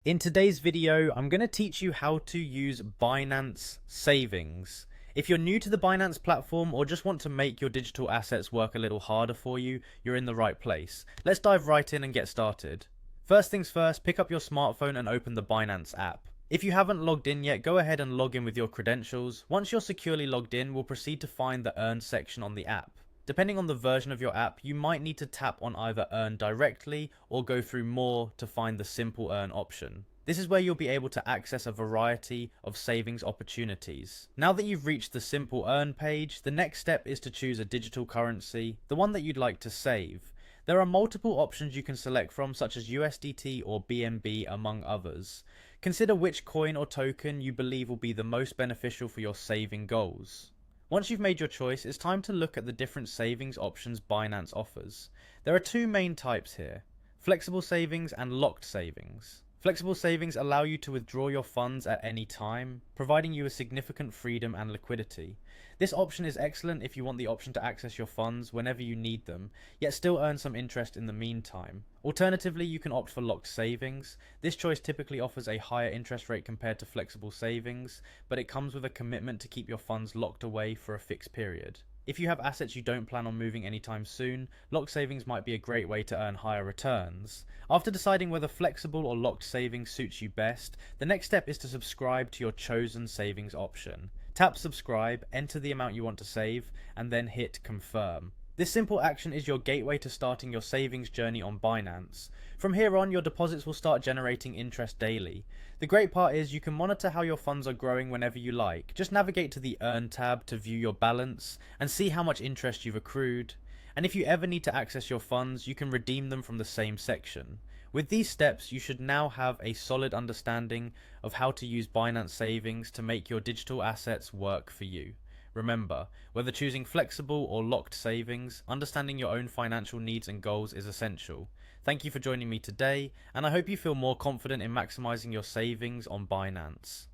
In today's video, I'm going to teach you how to use Binance Savings. If you're new to the Binance platform or just want to make your digital assets work a little harder for you, you're in the right place. Let's dive right in and get started. First things first, pick up your smartphone and open the Binance app. If you haven't logged in yet, go ahead and log in with your credentials. Once you're securely logged in, we'll proceed to find the Earn section on the app. Depending on the version of your app, you might need to tap on either Earn directly or go through More to find the Simple Earn option. This is where you'll be able to access a variety of savings opportunities. Now that you've reached the Simple Earn page, the next step is to choose a digital currency, the one that you'd like to save. There are multiple options you can select from, such as USDT or BNB, among others. Consider which coin or token you believe will be the most beneficial for your saving goals. Once you've made your choice, it's time to look at the different savings options Binance offers. There are two main types here: flexible savings and locked savings. Flexible savings allow you to withdraw your funds at any time, providing you with significant freedom and liquidity. This option is excellent if you want the option to access your funds whenever you need them, yet still earn some interest in the meantime. Alternatively, you can opt for locked savings. This choice typically offers a higher interest rate compared to flexible savings, but it comes with a commitment to keep your funds locked away for a fixed period. If you have assets you don't plan on moving anytime soon, locked savings might be a great way to earn higher returns. After deciding whether flexible or locked savings suits you best, the next step is to subscribe to your chosen savings option. Tap subscribe, enter the amount you want to save, and then hit confirm. This simple action is your gateway to starting your savings journey on Binance. From here on, your deposits will start generating interest daily. The great part is you can monitor how your funds are growing whenever you like. Just navigate to the Earn tab to view your balance and see how much interest you've accrued. And if you ever need to access your funds, you can redeem them from the same section. With these steps, you should now have a solid understanding of how to use Binance Savings to make your digital assets work for you. Remember, whether choosing flexible or locked savings, understanding your own financial needs and goals is essential. Thank you for joining me today, and I hope you feel more confident in maximizing your savings on Binance.